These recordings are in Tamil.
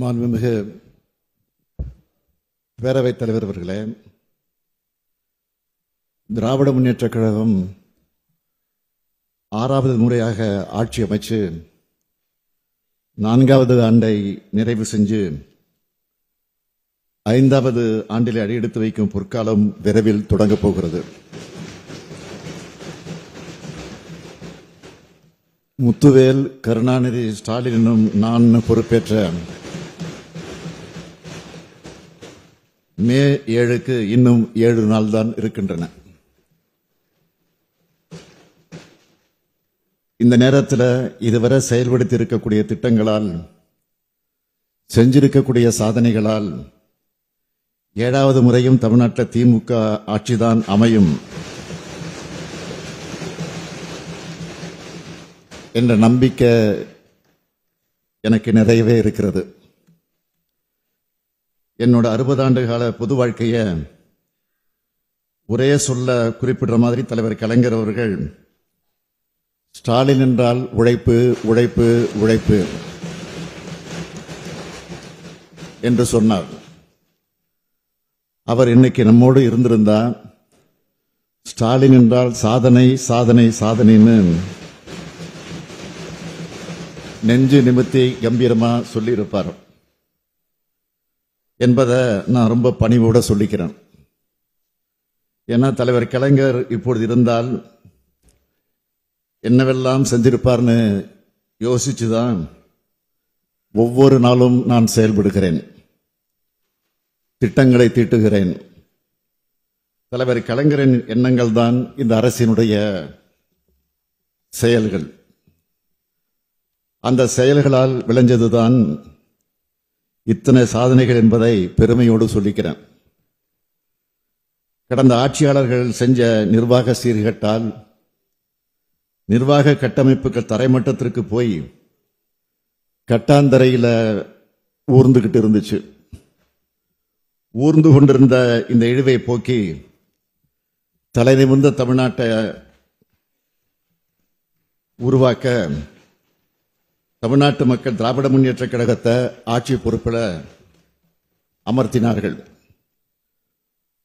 மாண்புமிகு பேரவைத் தலைவர் அவர்களே, திராவிட முன்னேற்றக் கழகம் 6வது முறையாக ஆட்சி அமைச்சு 4வது ஆண்டை நிறைவு செஞ்சு 5வது ஆண்டிலே அடியெடுத்து வைக்கும் பொற்காலம் விரைவில் தொடங்கப் போகிறது. முத்துவேல், கருணாநிதி, ஸ்டாலின் என்னும் நான் பொறுப்பேற்ற மே 7க்கு இன்னும் 7 நாள் தான் இருக்கின்றன. இந்த நேரத்தில் இதுவரை செயல்படுத்தி இருக்கக்கூடிய திட்டங்களால், செஞ்சிருக்கக்கூடிய சாதனைகளால் 7வது முறையும் தமிழ்நாட்டில் திமுக ஆட்சிதான் அமையும் என்ற நம்பிக்கை எனக்கு நிறையவே இருக்கிறது. என்னோட 60 ஆண்டு கால பொது வாழ்க்கைய ஒரே சொல்ல குறிப்பிடுற மாதிரி தலைவர் கலைஞர் அவர்கள் ஸ்டாலின் என்றால் உழைப்பு உழைப்பு உழைப்பு என்று சொன்னார். அவர் இன்னைக்கு நம்மோடு இருந்திருந்தா ஸ்டாலின் என்றால் சாதனை சாதனை சாதனைன்னு நெஞ்சு நிமித்தி கம்பீரமா சொல்லியிருப்பார் என்பதை நான் ரொம்ப பணிவோட சொல்லிக்கிறேன். ஏன்னா தலைவர் கலைஞர் இப்பொழுது இருந்தால் என்னவெல்லாம் செஞ்சிருப்பார்னு யோசிச்சுதான் ஒவ்வொரு நாளும் நான் செயல்படுகிறேன், திட்டங்களை தீட்டுகிறேன். தலைவர் கலைஞரின் எண்ணங்கள் தான் இந்த அரசினுடைய செயல்கள். அந்த செயல்களால் விளைஞ்சதுதான் இத்தனை சாதனைகள் என்பதை பெருமையோடு சொல்லிக்கிறேன். கடந்த ஆட்சியாளர்கள் செஞ்ச நிர்வாக சீர்கேட்டால் நிர்வாக கட்டமைப்புகள் தரைமட்டத்திற்கு போய் கட்டாந்தரையில் ஊர்ந்துகிட்டு இருந்துச்சு. ஊர்ந்து கொண்டிருந்த இந்த இழிவை போக்கி தலைநிமிர்ந்த தமிழ்நாட்டை உருவாக்க தமிழ்நாட்டு மக்கள் திராவிட முன்னேற்ற கழகத்தை ஆட்சி பொறுப்பில் அமர்த்தினார்கள்.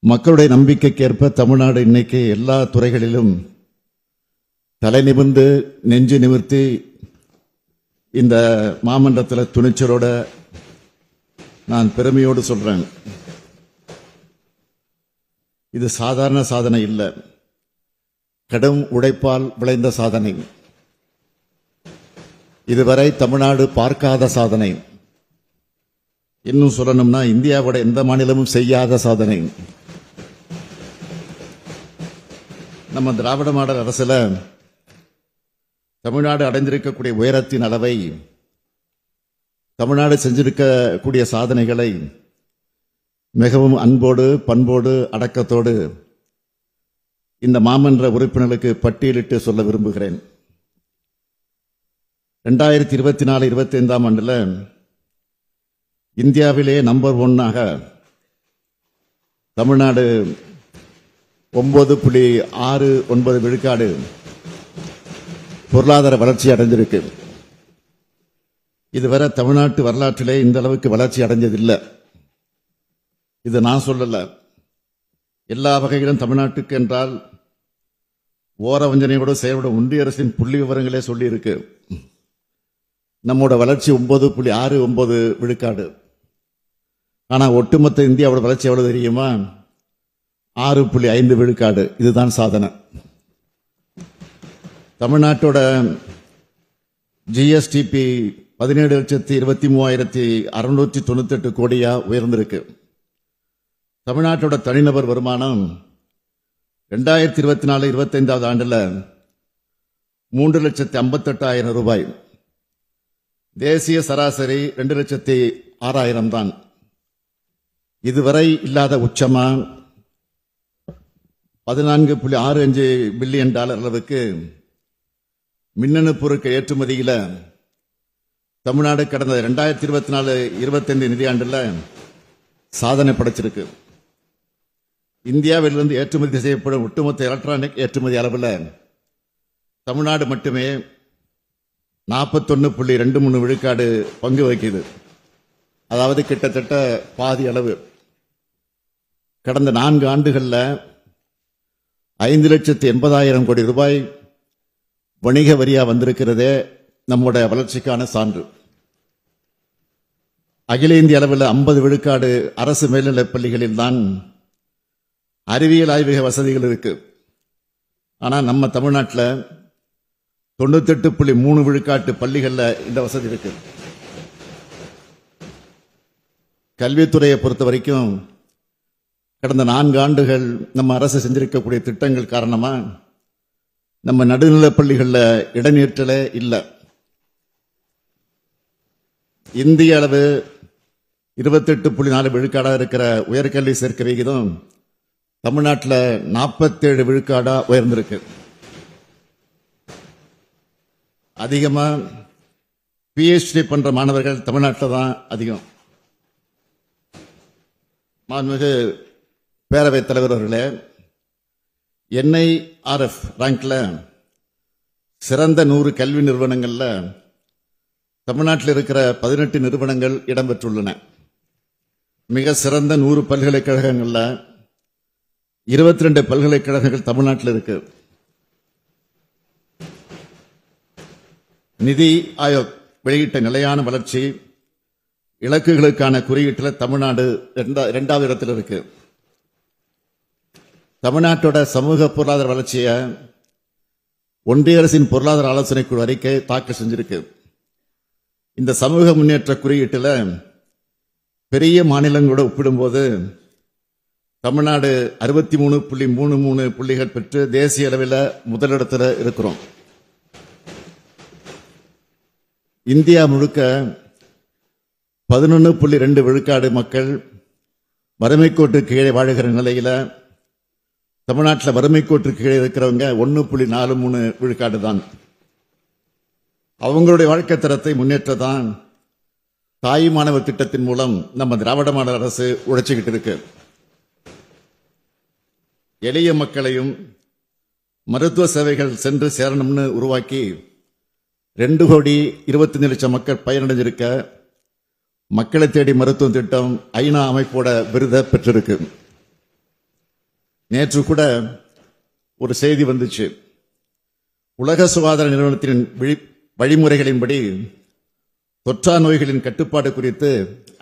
மக்களுடைய நம்பிக்கைக்கேற்ப தமிழ்நாடு இன்னைக்கு எல்லா துறைகளிலும் தலை நிமிர்ந்து நெஞ்சு நிமிர்த்தி இந்த மாமன்றத்தில் துணிச்சலோட நான் பெருமையோடு சொல்றேன். இது சாதாரண சாதனை இல்லை, கடும் உழைப்பால் விளைந்த சாதனை. இதுவரை தமிழ்நாடு பார்க்காத சாதனை. இன்னும் சொல்லணும்னா இந்தியாவோட எந்த மாநிலமும் செய்யாத சாதனை. நம்ம திராவிட மாடல் அரசுல தமிழ்நாடு அடைந்திருக்கக்கூடிய உயரத்தின் அளவை, தமிழ்நாடு செஞ்சிருக்கக்கூடிய சாதனைகளை மிகவும் அன்போடு பண்போடு அடக்கத்தோடு இந்த மாமன்ற உறுப்பினர்களுக்கு பட்டியலிட்டு சொல்ல விரும்புகிறேன். 2024-25 ஆண்டுல இந்தியாவிலே நம்பர் 1 தமிழ்நாடு 9.69 விழுக்காடு பொருளாதார வளர்ச்சி அடைஞ்சிருக்கு. இதுவரை தமிழ்நாட்டு வரலாற்றிலே இந்த அளவுக்கு வளர்ச்சி அடைஞ்சதில்லை. இது நான் சொல்லல, எல்லா வகையிலும் தமிழ்நாட்டுக்கு என்றால் ஓரவஞ்சனையோடு செயல்படும் ஒன்றிய அரசின் புள்ளி விவரங்களே சொல்லி இருக்கு. நம்மோட வளர்ச்சி 9.69 விழுக்காடு. ஆனா ஒட்டுமொத்த இந்தியாவோட வளர்ச்சி எவ்வளவு தெரியுமா? 6.5 விழுக்காடு. இதுதான் சாதனை. தமிழ்நாட்டோட ஜிஎஸ்டிபி 17,23,698 கோடியா உயர்ந்திருக்கு. தமிழ்நாட்டோட தனிநபர் வருமானம் 2024-25 ஆண்டுல 3,58,000 ரூபாய். தேசிய சராசரி 2,06,000 தான். இதுவரை இல்லாத உச்சமா $14.65 பில்லியன் அளவுக்கு மின்னணு பொருட்கள் ஏற்றுமதியில தமிழ்நாடு கடந்த 2024-25 நிதியாண்டுல சாதனை படைச்சிருக்கு. இந்தியாவிலிருந்து ஏற்றுமதி செய்யப்படும் ஒட்டுமொத்த எலக்ட்ரானிக் ஏற்றுமதி அளவில் தமிழ்நாடு மட்டுமே 41.23 விழுக்காடு பங்கு வகிக்குது. அதாவது கிட்டத்தட்ட பாதி அளவு. கடந்த 4 ஆண்டுகளில் 5,80,000 கோடி ரூபாய் வணிக வரியா வந்திருக்கிறதே நம்முடைய வளர்ச்சிக்கான சான்று. அகில இந்திய அளவில் 50 விழுக்காடு அரசு மேல்நிலைப் பள்ளிகளில் தான் அறிவியல் ஆய்வக வசதிகள் இருக்கு. ஆனால் நம்ம தமிழ்நாட்டில் 98.3 விழுக்காட்டு பள்ளிகளில் இந்த வசதி இருக்கு. கல்வித்துறையை பொறுத்த வரைக்கும் கடந்த 4 ஆண்டுகள் நம்ம அரசு செஞ்சிருக்கக்கூடிய திட்டங்கள் காரணமா நம்ம நடுநிலைப் பள்ளிகளில் இடைநிற்றலே இல்லை. இந்திய அளவு 28.4 விழுக்காடாக இருக்கிற உயர்கல்வி சேர்க்கை விகிதம் தமிழ்நாட்டில் 47 விழுக்காடா உயர்ந்திருக்கு. அதிகமா PhD பண்ற மாணவர்கள் தமிழ்நாட்டில் தான் அதிகம். மாண்புமிகு பேரவைத் தலைவர் அவர்களே, NIRF ரேங்க்ல சிறந்த 100 கல்வி நிறுவனங்கள்ல தமிழ்நாட்டில் இருக்கிற 18 நிறுவனங்கள் இடம்பெற்றுள்ளன. மிக சிறந்த 100 பல்கலைக்கழகங்கள்ல 22 பல்கலைக்கழகங்கள் தமிழ்நாட்டில் இருக்கு. நிதி ஆயோக் வெளியிட்ட நிலையான வளர்ச்சி இலக்குகளுக்கான குறியீட்டில் தமிழ்நாடு 2வது இடத்தில் இருக்கு. தமிழ்நாட்டோட சமூக பொருளாதார வளர்ச்சியை ஒன்றிய அரசின் பொருளாதார ஆலோசனை குழு அறிக்கை தாக்கல் செஞ்சிருக்கு. இந்த சமூக முன்னேற்ற குறியீட்டில் பெரிய மாநிலங்களோட ஒப்பிடும்போது தமிழ்நாடு 63.33 புள்ளிகள் பெற்று தேசிய அளவில் முதலிடத்தில் இருக்கிறோம். இந்தியா முழுக்க 11.2 விழுக்காடு மக்கள் வறுமை கோட்டு கீழே வாழுகிற நிலையில தமிழ்நாட்டில் வறுமை கோட்டு கீழே இருக்கிறவங்க 1.43 விழுக்காடு தான். அவங்களுடைய வாழ்க்கை தரத்தை முன்னேற்றதான் தாய் மாணவர் திட்டத்தின் மூலம் நம்ம திராவிட மாடல் அரசு உழைச்சிக்கிட்டு இருக்கு. எளிய மக்களையும் மருத்துவ சேவைகள் சென்று சேரணும்னு உருவாக்கி 2,25,00,000 மக்கள் பயனடைஞ்சிருக்க மக்களை தேடி மருத்துவ திட்டம் ஐநா அமைப்போட விருதை பெற்றிருக்கு. நேற்று கூட ஒரு செய்தி வந்துச்சு. உலக சுகாதார நிறுவனத்தின் வழிமுறைகளின்படி தொற்றா நோய்களின் கட்டுப்பாடு குறித்து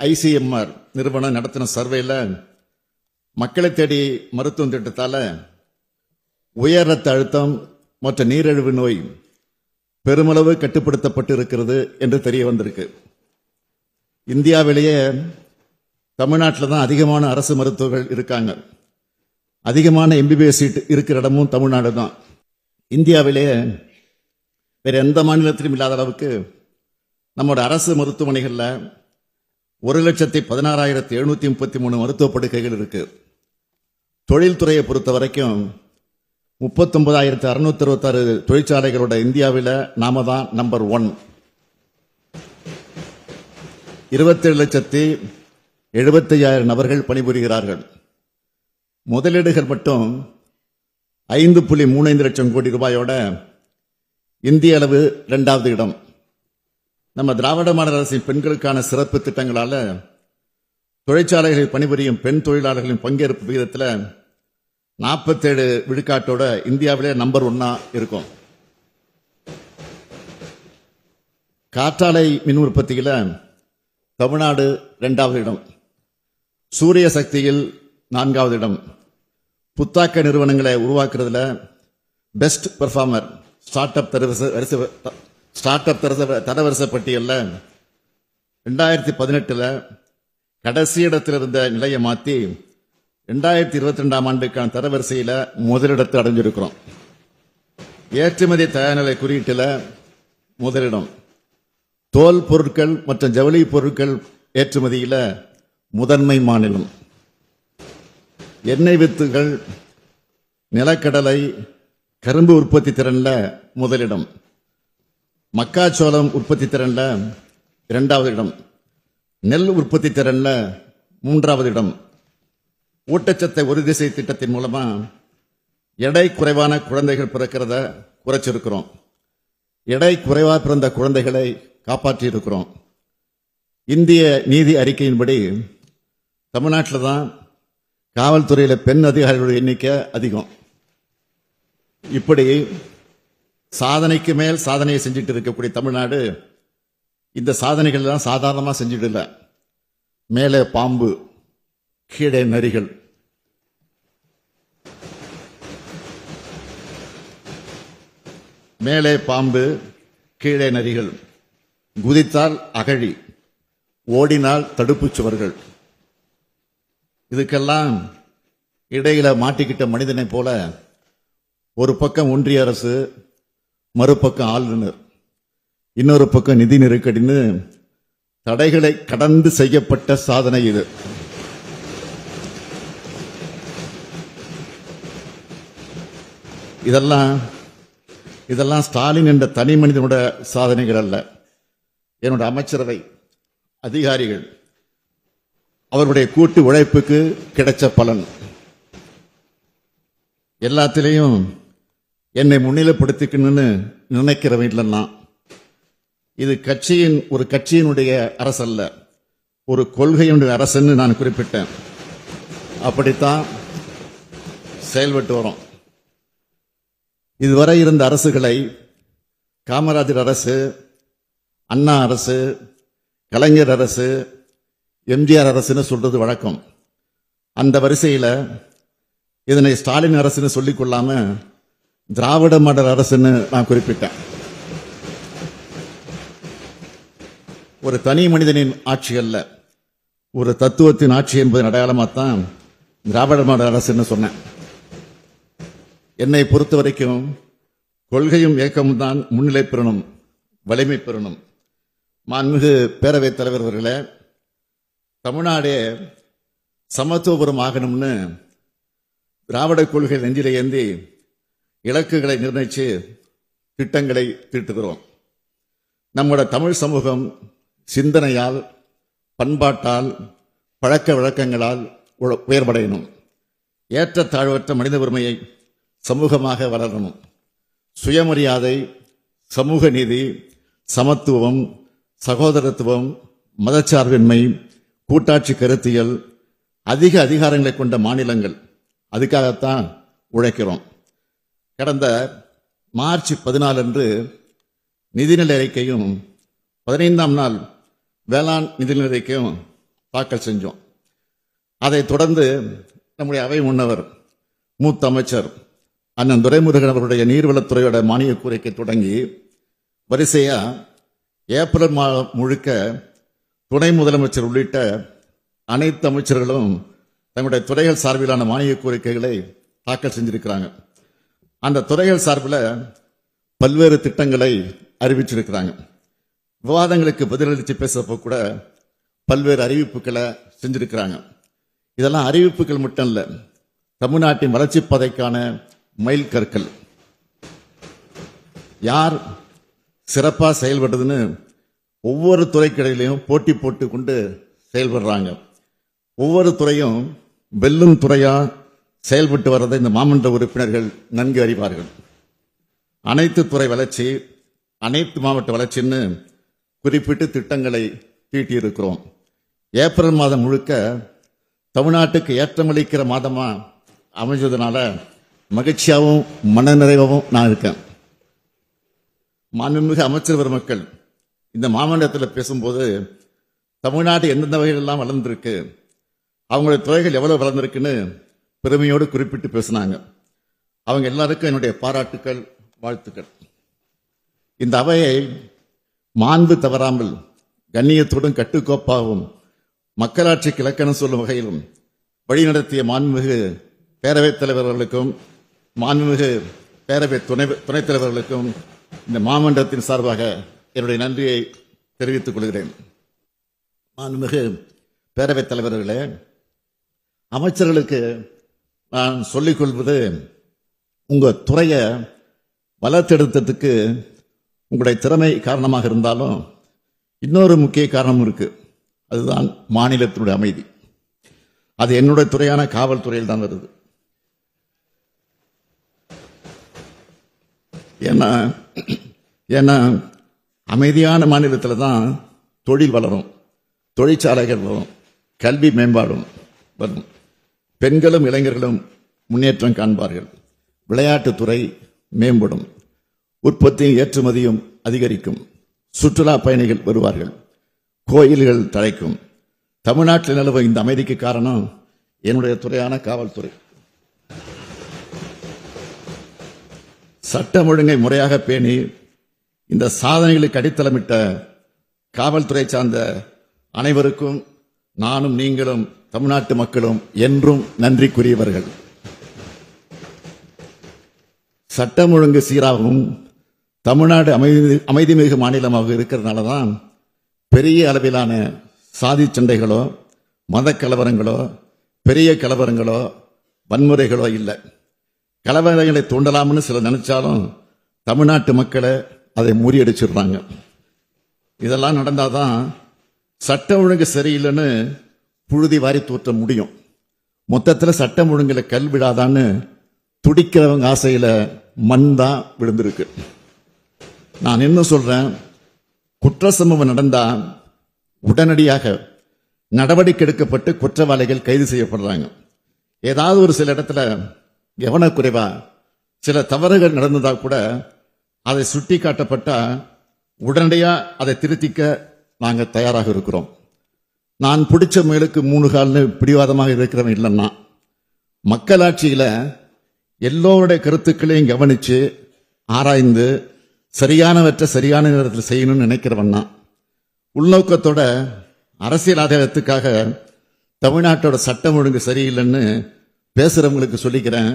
ICMR நிறுவனம் நடத்தின சர்வேல மக்களை தேடி மருத்துவ திட்டத்தால உயர் ரத்த அழுத்தம் மற்றும் நீரிழிவு நோய் பெருமளவு கட்டுப்படுத்தப்பட்டு இருக்கிறது என்று தெரிய வந்திருக்கு. இந்தியாவிலேயே தமிழ்நாட்டில் தான் அதிகமான அரசு மருத்துவர்கள் இருக்காங்க. அதிகமான MBBS சீட் இருக்கிற இடமும் தமிழ்நாடு தான். இந்தியாவிலேயே வேற எந்த மாநிலத்திலும் இல்லாத அளவுக்கு நம்மோட அரசு மருத்துவமனைகளில் 1,16,733 மருத்துவ படுக்கைகள் இருக்கு. தொழில்துறையை பொறுத்த வரைக்கும் 39,666 தொழிற்சாலைகளோட இந்தியாவில் நாம தான் நம்பர் 1. 27,75,000 நபர்கள் பணிபுரிகிறார்கள். முதலீடுகள் மட்டும் 5.35 லட்சம் கோடி ரூபாயோட இந்திய அளவு 2வது இடம். நம்ம திராவிட மாடல் அரசின் பெண்களுக்கான சிறப்பு திட்டங்களால தொழிற்சாலைகளில் பணிபுரியும் பெண் தொழிலாளர்களின் பங்கேற்பு விகிதத்தில் 47 விழுக்காட்டோட இந்தியாவிலே நம்பர் 1 இருக்கும். காற்றாலை மின் உற்பத்தியில் தமிழ்நாடு 2வது இடம். சூரிய சக்தியில் 4வது இடம். புத்தாக்க நிறுவனங்களை உருவாக்குறதுல பெஸ்ட் பெர்ஃபார்மர் ஸ்டார்ட் அப் தரவரிசை பட்டியலில் 2018 கடைசி இடத்தில் இருந்த நிலையை மாற்றி 2022 ஆண்டுக்கான தரவரிசையில் முதலிடத்தை அடைஞ்சிருக்கிறோம். ஏற்றுமதி தயார்நிலை குறியீட்டில் முதலிடம். தோல் பொருட்கள் மற்றும் ஜவுளி பொருட்கள் ஏற்றுமதியில் முதன்மை மாநிலம். எண்ணெய் வித்துகள், நிலக்கடலை, கரும்பு உற்பத்தி திறன்ல முதலிடம். மக்காச்சோளம் உற்பத்தி திறன்ல 2வது இடம். நெல் உற்பத்தி திறன்ல 3வது இடம். ஊட்டச்சத்தை உறுதி செய் திட்டத்தின் மூலமா எடை குறைவான குழந்தைகள் பிறக்கிறத குறைச்சிருக்கிறோம். எடை குறைவா பிறந்த குழந்தைகளை காப்பாற்றி இருக்கிறோம். இந்திய நீதி அறிக்கையின்படி தமிழ்நாட்டில் தான் காவல்துறையில் பெண் அதிகாரிகளுடைய எண்ணிக்கை அதிகம். இப்படி சாதனைக்கு மேல் சாதனையை செஞ்சுட்டு இருக்கக்கூடிய தமிழ்நாடு இந்த சாதனைகள் எல்லாம் சாதாரணமா செஞ்சுட்டு இல்லை. மேலே பாம்பு, கீழே நரிகள். மேலே பாம்பு, கீழே நரிகள். குதித்தால் அகழி, ஓடினால் தடுப்புச் சுவர்கள். இதுக்கெல்லாம் இடையில மாட்டிக்கிட்ட மனிதனை போல ஒரு பக்கம் ஒன்றிய அரசு, மறுபக்கம் ஆளுநர், இன்னொரு பக்கம் நிதி நெருக்கடின்னு தடைகளை கடந்து செய்யப்பட்ட சாதனை இது. இதெல்லாம் ஸ்டாலின் என்ற தனி மனிதனோட சாதனைகள் அல்ல. என்னோட அமைச்சரவை அதிகாரிகள் அவருடைய கூட்டு உழைப்புக்கு கிடைச்ச பலன். எல்லாத்திலையும் என்னை முன்னிலைப்படுத்திக்கணும்னு நினைக்கிறவன் இல்லைன்னா இது ஒரு கட்சியினுடைய அரசல்ல, ஒரு கொள்கையினுடைய அரசுன்னு நான் குறிப்பிட்டேன். அப்படித்தான் செயல்பட்டு வரோம். இதுவரை இருந்த அரசுகளை காமராஜர் அரசு, அண்ணா அரசு, கலைஞர் அரசு, எம்ஜிஆர் அரசுன்னு சொல்றது வழக்கம். அந்த வரிசையில் இதனை ஸ்டாலின் அரசுன்னு சொல்லிக் கொள்ளாம திராவிட மாடல் அரசுன்னு நான் குறிப்பிட்டேன். ஒரு தனி மனிதனின் ஆட்சி அல்ல, ஒரு தத்துவத்தின் ஆட்சி என்பதன் அடையாளமாகத்தான் திராவிட மாடல் அரசுன்னு சொன்னேன். என்னை பொறுத்த வரைக்கும் கொள்கையும் இயக்கமும் தான் முன்னிலை பெறணும், வலிமை பெறணும். மாண்புமிகு பேரவைத் தலைவர் அவர்களே, தமிழ்நாடே சமத்துவபுரம் ஆகணும்னு திராவிட கொள்கை நெஞ்சிலே ஏந்தி இலக்குகளை நிர்ணயித்து திட்டங்களை தீட்டுகிறோம். நம்முடைய தமிழ் சமூகம் சிந்தனையால், பண்பாட்டால், பழக்க வழக்கங்களால் உயர்வடையணும். ஏற்றத்தாழ்வற்ற மனித உரிமையை சமூகமாக வளரணும். சுயமரியாதை, சமூக நீதி, சமத்துவம், சகோதரத்துவம், மதச்சார்பின்மை, கூட்டாட்சி கருத்தியல், அதிக அதிகாரங்களை கொண்ட மாநிலங்கள், அதுக்காகத்தான் உழைக்கிறோம். கடந்த மார்ச் 14 அன்று நிதிநிலை அறிக்கையும் 15ஆம் நாள் வேளாண் நிதிநிலை அறிக்கையும் தாக்கல் செஞ்சோம். அதைத் தொடர்ந்து நம்முடைய அவை முன்னவர் மூத்த அமைச்சர் அண்ணன் துரைமுருகன் அவருடைய நீர்வளத்துறையோட மானிய கோரிக்கை தொடங்கி வரிசையா ஏப்ரல் மாதம் முழுக்க துணை முதலமைச்சர் உள்ளிட்ட அனைத்து அமைச்சர்களும் தங்களுடைய துறைகள் சார்பிலான மானிய கோரிக்கைகளை தாக்கல் செஞ்சிருக்கிறாங்க. அந்த துறைகள் சார்பில் பல்வேறு திட்டங்களை அறிவிச்சிருக்கிறாங்க. விவாதங்களுக்கு பதிலளித்து பேசப்போ கூட பல்வேறு அறிவிப்புகளை செஞ்சிருக்கிறாங்க. இதெல்லாம் அறிவிப்புகள் மட்டும் இல்ல, தமிழ்நாட்டின் வளர்ச்சி பாதைக்கான மைல் கற்கள். யார் சிறப்பா செயல்படுறதுன்னு ஒவ்வொரு துறைக்கிடையிலையும் போட்டி போட்டு கொண்டு செயல்படுறாங்க. ஒவ்வொரு துறையும் வெல்லும் துறையா செயல்பட்டு வர்றதை இந்த மாமன்ற உறுப்பினர்கள் நன்கு அறிவார்கள். அனைத்து துறை வளர்ச்சி, அனைத்து மாவட்ட வளர்ச்சின்னு குறிப்பிட்டு திட்டங்களை தீட்டியிருக்கிறோம். ஏப்ரல் மாதம் முழுக்க தமிழ்நாட்டுக்கு ஏற்றமளிக்கிற மாதமா அமைஞ்சதுனால மகிழ்ச்சியாகவும் மனநிறைவாகவும் நான் இருக்கேன். மாண்புமிகு அமைச்சர் பெருமக்கள் இந்த மாமன்றத்தில் பேசும்போது தமிழ்நாடு எந்தெந்த வகையிலெல்லாம் வளர்ந்திருக்கு, அவங்களுடைய துறைகள் எவ்வளவு வளர்ந்திருக்குன்னு பெருமையோடு குறிப்பிட்டு பேசினாங்க. அவங்க எல்லாருக்கும் என்னுடைய பாராட்டுக்கள், வாழ்த்துக்கள். இந்த அவையை மாண்பு தவறாமல் கண்ணியத்தோடும் கட்டுக்கோப்பாகவும் மக்களாட்சிக்கு இலக்கணம் சொல்லும் வகையிலும் வழிநடத்திய மாண்புமிகு பேரவைத் தலைவர்களுக்கும் மாண்புமிகு பேரவை துணைத் தலைவர்களுக்கும் இந்த மாமன்றத்தின் சார்பாக என்னுடைய நன்றியை தெரிவித்துக் கொள்கிறேன். மாண்புமிகு பேரவைத் தலைவர்களே, அமைச்சர்களுக்கு நான் சொல்லிக் கொள்வது, உங்க துறையை வளர்த்தெடுத்ததுக்கு உங்களுடைய திறமை காரணமாக இருந்தாலும் இன்னொரு முக்கிய காரணம் இருக்கு. அதுதான் மாநிலத்தினுடைய அமைதி. அது என்னுடைய துறையான காவல்துறையில் தான் வருது. ஏன்னா அமைதியான மாநிலத்தில் தான் தொழில் வளரும், தொழிற்சாலைகள் வரும், கல்வி மேம்பாடும் வரும், பெண்களும் இளைஞர்களும் முன்னேற்றம் காண்பார்கள், விளையாட்டுத்துறை மேம்படும், உற்பத்தியும் ஏற்றுமதியும் அதிகரிக்கும், சுற்றுலா பயணிகள் வருவார்கள், கோயில்கள் தழைக்கும். தமிழ்நாட்டில் நிலவும் இந்த அமைதிக்கு காரணம் என்னுடைய துறையான காவல்துறை. சட்டம் ஒழுங்கை முறையாக பேணி இந்த சாதனைகளுக்கு அடித்தளமிட்ட காவல்துறை சார்ந்த அனைவருக்கும் நானும் நீங்களும் தமிழ்நாட்டு மக்களும் என்றும் நன்றிக்குரியவர்கள். சட்டம் ஒழுங்கு சீராகவும் தமிழ்நாடு அமைதிமிகு மாநிலமாக இருக்கிறதுனால தான் பெரிய அளவிலான சாதி சண்டைகளோ மத கலவரங்களோ பெரிய கலவரங்களோ வன்முறைகளோ இல்லை. கலவரங்களை தூண்டலாம்னு சில நினைச்சாலும் தமிழ்நாட்டு மக்களை அதை முறியடிச்சிடுறாங்க. இதெல்லாம் நடந்தாதான் சட்டம் ஒழுங்கு சரியில்லைன்னு புழுதி வாரி தூற்ற முடியும். மொத்தத்தில் சட்டம் ஒழுங்குல கல் விழாதான்னு துடிக்கிறவங்க ஆசையில மண் தான் விழுந்திருக்கு. நான் என்ன சொல்றேன், குற்ற சம்பவம் நடந்தா உடனடியாக நடவடிக்கை எடுக்கப்பட்டு குற்றவாளிகள் கைது செய்யப்படுறாங்க. ஏதாவது ஒரு சில இடத்துல கவனக்குறைவா சில தவறுகள் நடந்ததா கூட அதை சுட்டி காட்டப்பட்டா உடனடியா அதை திருத்திக்க நாங்க தயாராக இருக்கிறோம். நான் பிடிச்ச முயலுக்கு 3 கால்னு பிடிவாதமாக இருக்கிறவன் இல்லைன்னா, மக்களாட்சியில எல்லோருடைய கருத்துக்களையும் கவனிச்சு ஆராய்ந்து சரியானவற்றை சரியான நேரத்தில் செய்யணும்னு நினைக்கிறவன்னா, உள்நோக்கத்தோட அரசியல் ஆதாயத்துக்காக தமிழ்நாட்டோட சட்டம் ஒழுங்கு சரியில்லைன்னு பேசுறவங்களுக்கு சொல்லிக்கிறேன்,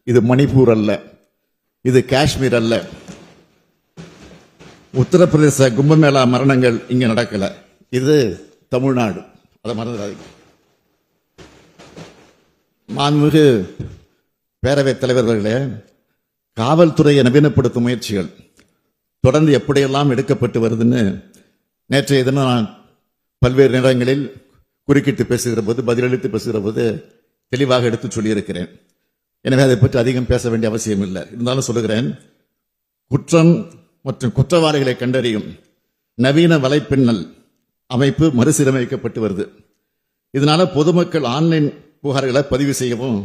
இது மணிப்பூர் அல்ல, இது காஷ்மீர் அல்ல, உத்தரப்பிரதேச கும்பமேளா மரணங்கள் இங்க நடக்கல, இது தமிழ்நாடு. அதை மறந்துடாதீங்க. மாண்புமிகு பேரவைத் தலைவர்களே, காவல்துறையை நவீனப்படுத்தும் முயற்சிகள் தொடர்ந்து எப்படியெல்லாம் எடுக்கப்பட்டு வருதுன்னு நேற்றைய தினம் நான் பல்வேறு நேரங்களில் குறுக்கிட்டு பேசுகிற போது, பதிலளித்து பேசுகிற போது தெளிவாக எடுத்து சொல்லியிருக்கிறேன். எனவே அதை பற்றி அதிகம் பேச வேண்டிய அவசியம் இல்லை. இருந்தாலும் சொல்லுகிறேன், குற்றம் மற்றும் குற்றவாளிகளை கண்டறியும் நவீன வலைப்பின்னல் அமைப்பு மறுசீரமைக்கப்பட்டு வருது. இதனால பொதுமக்கள் ஆன்லைன் புகார்களை பதிவு செய்யவும்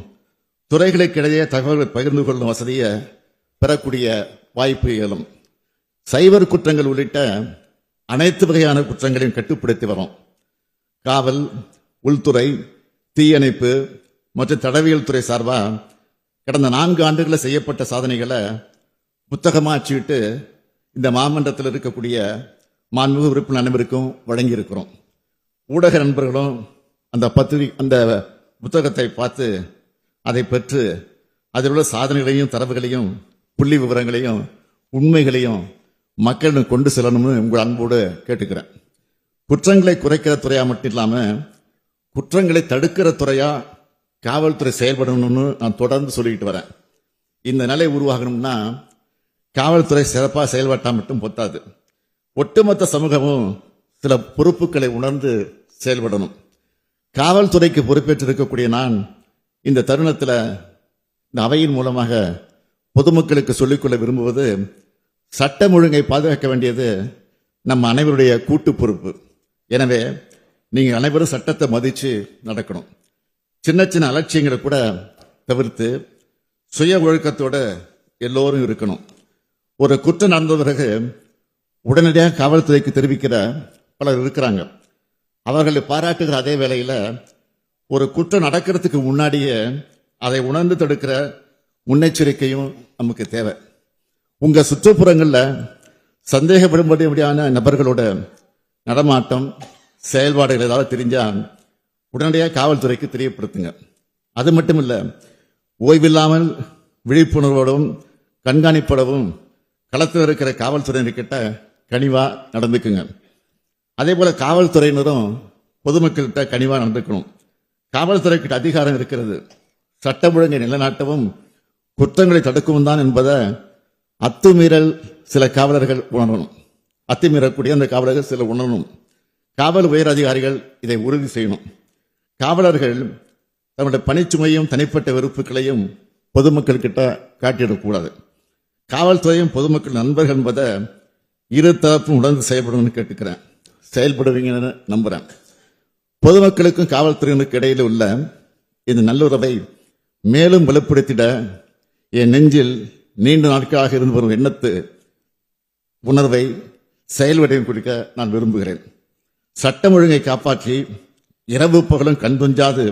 துறைகளுக்கிடையே தகவல்களை பகிர்ந்து கொள்ளும் வசதியை பெறக்கூடிய வாய்ப்பு இயலும். சைபர் குற்றங்கள் உள்ளிட்ட அனைத்து வகையான குற்றங்களையும் கட்டுப்படுத்தி வரும். காவல், உள்துறை, தீயணைப்பு மற்றும் தடவியல் துறை சார்பா கடந்த 4 ஆண்டுகளில் செய்யப்பட்ட சாதனைகளை புத்தகமாக அச்சிட்டு இந்த மாமன்றத்தில் இருக்கக்கூடிய மாண்புமிகு உறுப்பினர் அனைவருக்கும் வழங்கி இருக்கிறோம். ஊடக நண்பர்களும் அந்த புத்தகத்தை பார்த்து அதை பெற்று அதில் உள்ள சாதனைகளையும் தரவுகளையும் புள்ளி விவரங்களையும் உண்மைகளையும் மக்களிடம் கொண்டு செல்லணும்னு உங்கள் அன்போடு கேட்டுக்கிறேன். குற்றங்களை குறைக்கிற துறையா மட்டும் இல்லாம குற்றங்களை தடுக்கிற துறையா காவல்துறை செயல்படணும்னு நான் தொடர்ந்து சொல்லிட்டு வரேன். இந்த நிலை உருவாகணும்னா காவல்துறை சிறப்பாக செயல்பட்டா மட்டும் பொத்தாது, ஒட்டுமொத்த சமூகமும் சில பொறுப்புகளை உணர்ந்து செயல்படணும். காவல்துறைக்கு பொறுப்பேற்றிருக்கக்கூடிய நான் இந்த தருணத்தில் இந்த அவையின் மூலமாக பொதுமக்களுக்கு சொல்லிக்கொள்ள விரும்புவது, சட்டம் ஒழுங்கை பாதுகாக்க வேண்டியது நம்ம அனைவருடைய கூட்டு பொறுப்பு. எனவே நீங்க அனைவரும் சட்டத்தை மதிச்சு நடக்கணும். சின்ன சின்ன அலட்சியங்களை கூட தவிர்த்து சுய ஒழுக்கத்தோட எல்லோரும் இருக்கணும். ஒரு குற்றம் நடந்த பிறகு உடனடியாக காவல்துறைக்கு தெரிவிக்கிற பலர் இருக்கிறாங்க. அவர்களை பாராட்டுகிற அதே வேளையில் ஒரு குற்றம் நடக்கிறதுக்கு முன்னாடியே அதை உணர்ந்து தடுக்கிற முன்னெச்சரிக்கையும் நமக்கு தேவை. உங்க சுற்றுப்புறங்களில் சந்தேகப்படும்படியான நபர்களோட நடமாட்டம், செயல்பாடுகள் ஏதாவது தெரிஞ்சா உடனடியாக காவல்துறைக்கு தெரியப்படுத்துங்க. அது மட்டும் இல்ல, ஓய்வில்லாமல் விழிப்புணர்வோடும் கண்காணிப்படவும் களத்தில் இருக்கிற காவல்துறையினர்கிட்ட கனிவா நடந்துக்குங்க. அதே போல காவல்துறையினரும் பொதுமக்கள்கிட்ட கனிவா நடந்துக்கணும். காவல்துறைக்கிட்ட அதிகாரம் இருக்கிறது, சட்டம் ஒழுங்கை நிலைநாட்டவும் குற்றங்களை தடுக்கவும் தான் என்பதை அத்துமீறல் சில காவலர்கள் உணரணும். அத்துமீறக்கூடிய அந்த காவலர்கள் சில உணரணும். காவல் உயர் அதிகாரிகள் இதை உறுதி செய்யணும். காவலர்கள் தன்னுடைய பணிச்சுமையும் தனிப்பட்ட வெறுப்புகளையும் பொதுமக்கள் கிட்ட காட்டிடக்கூடாது. காவல்துறையும் பொதுமக்கள் நண்பர்கள் என்பதை இரு தரப்பும் உணர்ந்து செயல்படணும்னு கேட்டுக்கிறேன். செயல்படுவீங்கன்னு நம்புறேன். பொதுமக்களுக்கும் காவல்துறையினருக்கு இடையில் உள்ள இந்த நல்லுறவை மேலும் வலுப்படுத்திட என் நெஞ்சில் நீண்ட நாட்களாக இருந்து வரும் எண்ணத்து உணர்வை செயல்வடிவம் கொடுக்க நான் விரும்புகிறேன். சட்டம் ஒழுங்கை காப்பாற்றி இரவு பகலும் கண்துஞ்சாது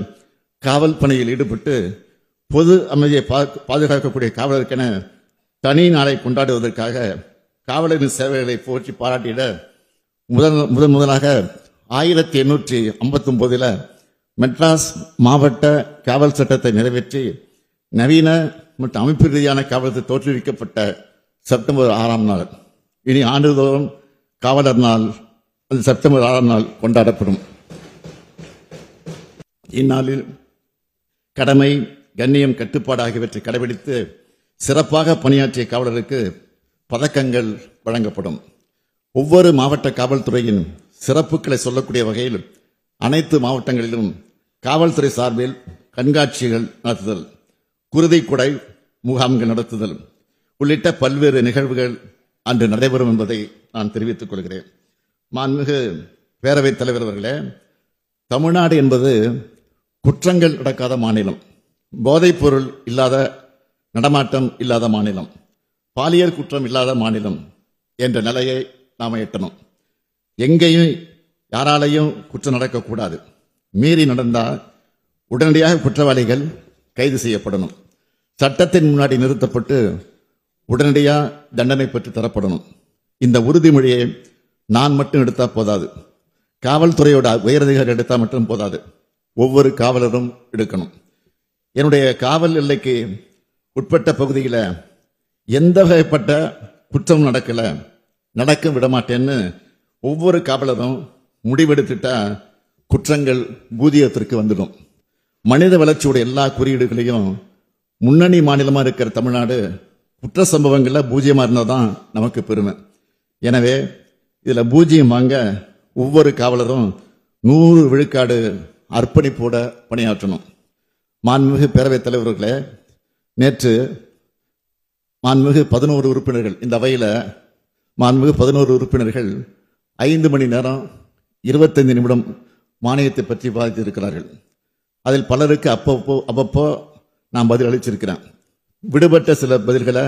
காவல் பணியில் ஈடுபட்டு பொது அமைதியை பாதுகாக்கக்கூடிய காவலருக்கென தனி நாளை கொண்டாடுவதற்காக காவலரின் சேவைகளை போற்றி பாராட்டிட முதலாக 1859 மெட்ராஸ் மாவட்ட காவல் சட்டத்தை நிறைவேற்றி நவீன மற்றும் அமைப்பு ரீதியான காவலத்தை தோற்றுவிக்கப்பட்ட செப்டம்பர் 6ஆம் நாள் இனி ஆண்டுதோறும் காவலர் நாள் செப்டம்பர் 6ஆம் நாள் கொண்டாடப்படும். இந்நாளில் கடமை, கண்ணியம், கட்டுப்பாடு ஆகியவற்றை கடைபிடித்து சிறப்பாக பணியாற்றிய காவலருக்கு பதக்கங்கள் வழங்கப்படும். ஒவ்வொரு மாவட்ட காவல்துறையின் சிறப்புகளை சொல்லக்கூடிய வகையில் அனைத்து மாவட்டங்களிலும் காவல்துறை சார்பில் கண்காட்சிகள் நடத்துதல், குருதிக்குடை முகாம்கள் நடத்துதல் உள்ளிட்ட பல்வேறு நிகழ்வுகள் அன்று நடைபெறும் என்பதை நான் தெரிவித்துக் கொள்கிறேன். மாண்புமிகு பேரவைத் தலைவர் அவர்களே, தமிழ்நாடு என்பது குற்றங்கள் நடக்காத மாநிலம், போதைப் பொருள் இல்லாத நடமாட்டம் இல்லாத மாநிலம், பாலியல் குற்றம் இல்லாத மாநிலம் என்ற நிலையை நாம் எட்டணும். எங்கேயும் யாராலையும் குற்றம் நடக்கக்கூடாது. மீறி நடந்தால் உடனடியாக குற்றவாளிகள் கைது செய்யப்படணும். சட்டத்தின் முன்னாடி நிறுத்தப்பட்டு உடனடியாக தண்டனை பெற்று தரப்படணும். இந்த உறுதிமொழியை நான் மட்டும் எடுத்தால் போதாது, காவல்துறையோட உயரதிகாரி எடுத்தால் மட்டும் போதாது, ஒவ்வொரு காவலரும் எடுக்கணும். என்னுடைய காவல் எல்லைக்கு உட்பட்ட பகுதியில் எந்த வகைப்பட்ட குற்றம் நடக்க விடமாட்டேன்னு ஒவ்வொரு காவலரும் முடிவெடுத்துட்டா குற்றங்கள் பூஜ்ஜியத்திற்கு வந்துடும். மனித வளர்ச்சியோட எல்லா குறியீடுகளையும் முன்னணி மாநிலமாக இருக்கிற தமிழ்நாடு குற்ற சம்பவங்களில் பூஜ்ஜியமாக இருந்தால் தான் நமக்கு பெருமை. எனவே இதில் பூஜ்ஜியம் வாங்க ஒவ்வொரு காவலரும் 100 விழுக்காடு அர்ப்பணிப்போட பணியாற்றணும். மாண்புமிகு பேரவைத் தலைவர்களே, நேற்று மாண்புமிகு 11 உறுப்பினர்கள் இந்த அவையில் மாண்புமிகு 11 உறுப்பினர்கள் 5 மணி நேரம் 25 நிமிடம் மானியத்தை பற்றி விவாதித்திருக்கிறார்கள். அதில் பலருக்கு அப்பப்போ நான் பதில் அளிச்சிருக்கிறேன். விடுபட்ட சில பதில்களை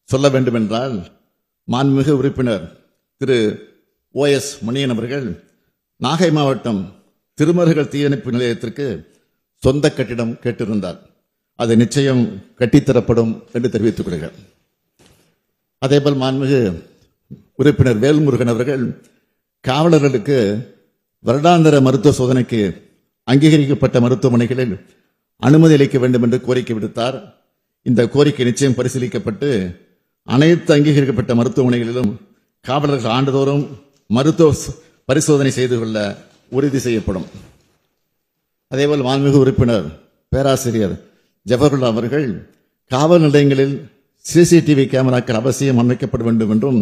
சொல்ல வேண்டும் என்றால், மாண்புமிகு உறுப்பினர் திரு OS மணியன் அவர்கள் நாகை மாவட்டம் திருமருகல் தீயணைப்பு நிலையத்திற்கு சொந்த கட்டிடம் கேட்டிருந்தார். அது நிச்சயம் கட்டித்தரப்படும் என்று தெரிவித்துக் கொள்கிறேன். அதேபோல் மாண்புமிகு உறுப்பினர் வேல்முருகன் அவர்கள் காவலர்களுக்கு வருடாந்திர மருத்துவ சோதனைக்கு அங்கீகரிக்கப்பட்ட மருத்துவமனைகளில் அனுமதி அளிக்க வேண்டும் என்று கோரிக்கை விடுத்தார். இந்த கோரிக்கை நிச்சயம் பரிசீலிக்கப்பட்டு அனைத்து அங்கீகரிக்கப்பட்ட மருத்துவமனைகளிலும் காவலர்கள் ஆண்டுதோறும் மருத்துவ பரிசோதனை செய்து கொள்ள உறுதி செய்யப்படும். அதேபோல் மாண்புமிகு உறுப்பினர் பேராசிரியர் ஜவஹர்லால் அவர்கள் காவல் நிலையங்களில் சிசிடிவி கேமராக்கள் அவசியம் அமைக்கப்பட வேண்டும் என்றும்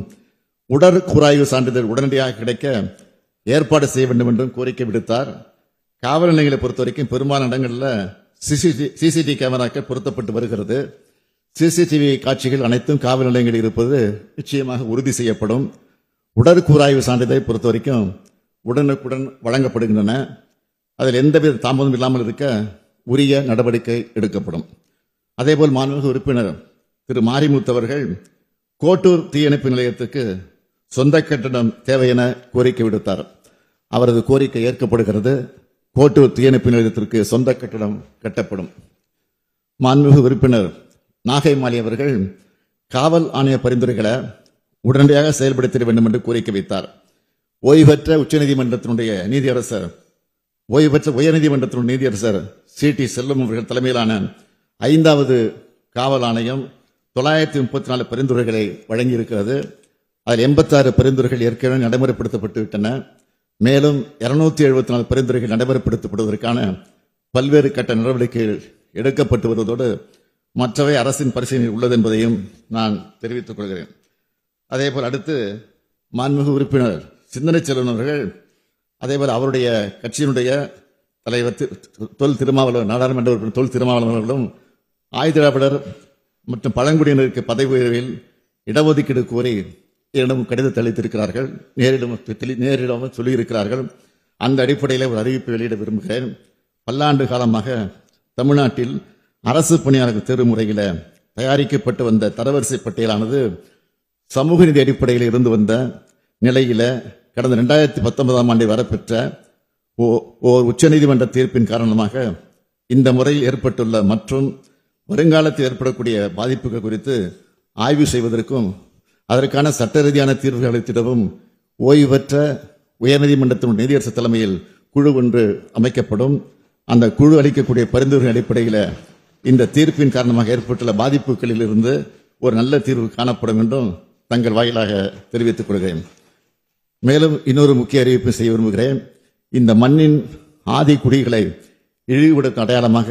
உடற்கூறாய்வு சான்றிதழ் உடனடியாக கிடைக்க ஏற்பாடு செய்ய வேண்டும் என்றும் கோரிக்கை விடுத்தார். காவல் நிலையங்களை பொறுத்தவரைக்கும் பெரும்பாலான இடங்களில் சிசிடிவி கேமராக்கள் பொருத்தப்பட்டு வருகிறது. சிசிடிவி காட்சிகள் அனைத்தும் காவல் நிலையங்களில் இருப்பது நிச்சயமாக உறுதி செய்யப்படும். உடற்கூறாய்வு சான்றிதழை பொறுத்தவரைக்கும் உடனுக்குடன் வழங்கப்படுகின்றன. அதில் எந்தவித தாமதம் இல்லாமல் இருக்க உரிய நடவடிக்கை எடுக்கப்படும். அதேபோல் மாண்புமிகு உறுப்பினர் திரு மாரிமுத்து அவர்கள் கோட்டூர் தீயணைப்பு நிலையத்துக்கு சொந்த கட்டடம் தேவை என கோரிக்கை விடுத்தார். அவரது கோரிக்கை ஏற்கப்படுகிறது. கோட்டூர் தீயணைப்பு நிலையத்திற்கு சொந்த கட்டடம் கட்டப்படும். மாண்புமிகு உறுப்பினர் நாகை மாலி அவர்கள் காவல் ஆணைய பரிந்துரைகளை உடனடியாக செயல்படுத்த வேண்டும் என்று கோரிக்கை வைத்தார். ஓய்வு பெற்ற உயர்நீதிமன்றத்தினுடைய நீதியரசர் CT செல்வம் அவர்கள் தலைமையிலான 5வது காவல் ஆணையம் 934 பரிந்துரைகளை வழங்கியிருக்கிறது. அதில் 86 பரிந்துரைகள் ஏற்கனவே நடைமுறைப்படுத்தப்பட்டு விட்டன. மேலும் 274 பரிந்துரைகள் நடைமுறைப்படுத்தப்படுவதற்கான பல்வேறு கட்ட நடவடிக்கைகள் எடுக்கப்பட்டு வருவதோடு மற்றவை அரசின் பரிசீலனையில் உள்ளது என்பதையும் நான் தெரிவித்துக் கொள்கிறேன். அதேபோல் அடுத்து மாண்புமிகு உறுப்பினர் சிந்தனை செல்வன் அவர்கள் அதேபோல் அவருடைய கட்சியினுடைய தலைவர் தொல் திருமாவளவன், நாடாளுமன்ற உறுப்பினர் தொல் திருமாவளவன் அவர்களும் ஆயுதிராவிடர் மற்றும் பழங்குடியினருக்கு பதவி உயர்வில் இடஒதுக்கீடு கோரி என்னிடம் கடிதத்தை அளித்திருக்கிறார்கள். நேரிடம் சொல்லியிருக்கிறார்கள். அந்த அடிப்படையில் ஒரு அறிவிப்பை வெளியிட விரும்புகிறேன். பல்லாண்டு காலமாக தமிழ்நாட்டில் அரசு பணியாளர்கள் தேர்வு முறையில் தயாரிக்கப்பட்டு வந்த தரவரிசை பட்டியலானது சமூக நீதி அடிப்படையில் இருந்து வந்த நிலையில கடந்த 2019ஆம் ஆண்டில் வரப்பெற்ற ஓர் உச்சநீதிமன்ற தீர்ப்பின் காரணமாக இந்த முறையில் ஏற்பட்டுள்ள மற்றும் வருங்காலத்தில் ஏற்படக்கூடிய பாதிப்புகள் குறித்து ஆய்வு செய்வதற்கும் அதற்கான சட்ட ரீதியான தீர்வுகள் அளித்திடவும் ஓய்வு பெற்ற உயர்நீதிமன்றத்தின் நீதியரசர் தலைமையில் குழு ஒன்று அமைக்கப்படும். அந்த குழு அளிக்கக்கூடிய பரிந்துரைகளின் அடிப்படையில் இந்த தீர்ப்பின் காரணமாக ஏற்பட்டுள்ள பாதிப்புகளில் இருந்து ஒரு நல்ல தீர்வு காணப்படும் என்றும் தங்கள் வாயிலாக தெரிவித்துக் கொள்கிறேன். மேலும் இன்னொரு முக்கிய அறிவிப்பு செய்ய விரும்புகிறேன். இந்த மண்ணின் ஆதி குடிகளை இழிவுபடுத்தும் அடையாளமாக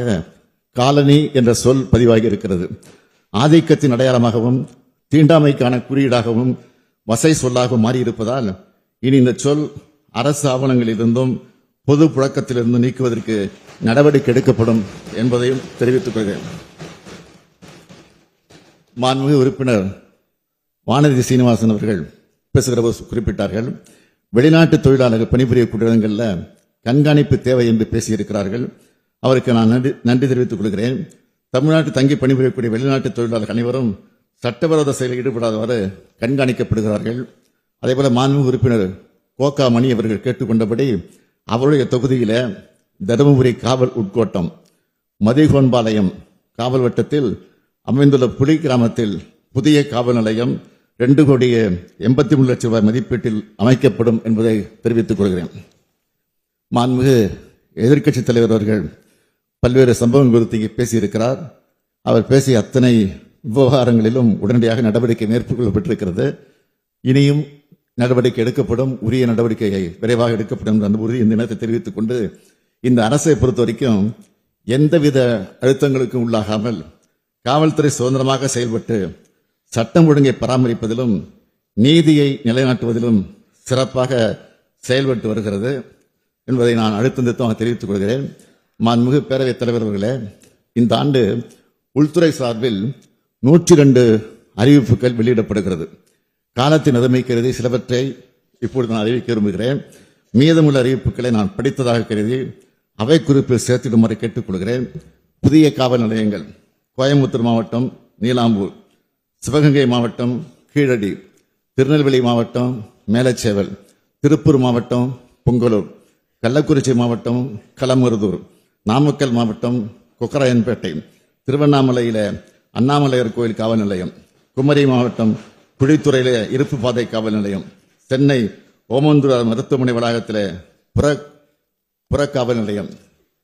காலனி என்ற சொல் பதிவாகி இருக்கிறது. ஆதிக்கத்தின் அடையாளமாகவும் தீண்டாமைக்கான குறியீடாகவும் வசை சொல்லாகவும் மாறியிருப்பதால் இனி இந்த சொல் அரசு ஆவணங்களிலிருந்தும் பொது புழக்கத்திலிருந்து நீக்குவதற்கு நடவடிக்கை எடுக்கப்படும் என்பதையும் தெரிவித்துக் கொள்கிறேன். மாண்புமிகு உறுப்பினர் வானதி சீனிவாசன் அவர்கள் பேசுகிற போது குறிப்பிட்டார்கள், வெளிநாட்டு தொழிலாளர்கள் பணிபுரியக்கூடிய இடங்களில் கண்காணிப்பு தேவை என்று பேசியிருக்கிறார்கள். அவருக்கு நான் நன்றி தெரிவித்துக் கொள்கிறேன். தமிழ்நாட்டு தங்கி பணிபுரியக்கூடிய வெளிநாட்டு தொழிலாளர்கள் அனைவரும் சட்டவிரோத செயலில் ஈடுபடாதவாறு கண்காணிக்கப்படுகிறார்கள். அதேபோல மாண்புமிகு உறுப்பினர் கோகா மணி அவர்கள் கேட்டுக்கொண்டபடி அவருடைய தொகுதியில தருமபுரி காவல் உட்கோட்டம் மதிகோன்பாளையம் காவல் வட்டத்தில் அமைந்துள்ள புலி கிராமத்தில் புதிய காவல் நிலையம் 2,83,00,000 ரூபாய் மதிப்பீட்டில் அமைக்கப்படும் என்பதை தெரிவித்துக் கொள்கிறேன். மாண்புமிகு எதிர்க்கட்சித் தலைவர் அவர்கள் பல்வேறு சம்பவங்கள் குறித்து பேசியிருக்கிறார். அவர் பேசிய அத்தனை விவகாரங்களிலும் உடனடியாக நடவடிக்கை மேற்கொள்ளப்பட்டிருக்கிறது. இனியும் நடவடிக்கை எடுக்கப்படும், உரிய நடவடிக்கையை விரைவாக எடுக்கப்படும் என்ற உறுதி இந்த நேரத்தை தெரிவித்துக் கொண்டு, இந்த அரசை பொறுத்த வரைக்கும் எந்தவித அழுத்தங்களுக்கும் உள்ளாகாமல் காவல்துறை சுதந்திரமாக செயல்பட்டு சட்டம் ஒழுங்கை பராமரிப்பதிலும் நீதியை நிலைநாட்டுவதிலும் சிறப்பாக செயல்பட்டு வருகிறது என்பதை நான் அழுத்தம் தெரிவித்துக் கொள்கிறேன். மாண்புமிகு பேரவைத் தலைவர் அவர்களே, இந்த ஆண்டு உள்துறை சார்பில் 102 அறிவிப்புகள் வெளியிடப்படுகிறது. காலத்தின் அருமை கருதி சிலவற்றை இப்பொழுது நான் அறிவிக்க விரும்புகிறேன். மீதமுள்ள அறிவிப்புகளை நான் படித்ததாக கருதி அவை குறிப்பில் சேர்த்திடுமாறு கேட்டுக்கொள்கிறேன். புதிய காவல் நிலையங்கள் கோயம்புத்தூர் மாவட்டம் நீலாம்பூர், சிவகங்கை மாவட்டம் கீழடி, திருநெல்வேலி மாவட்டம் மேலச்சேவல், திருப்பூர் மாவட்டம் பொங்கலூர், கள்ளக்குறிச்சி மாவட்டம் களமருதூர், நாமக்கல் மாவட்டம் கொக்கராயன்பேட்டை, திருவண்ணாமலையில அண்ணாமலையார் கோயில் காவல் நிலையம், குமரி மாவட்டம் குழித்துறையில இருப்பு பாதை காவல் நிலையம், சென்னை ஓமந்தூர் மருத்துவமனை வளாகத்தில் புறக்காவல் நிலையம்,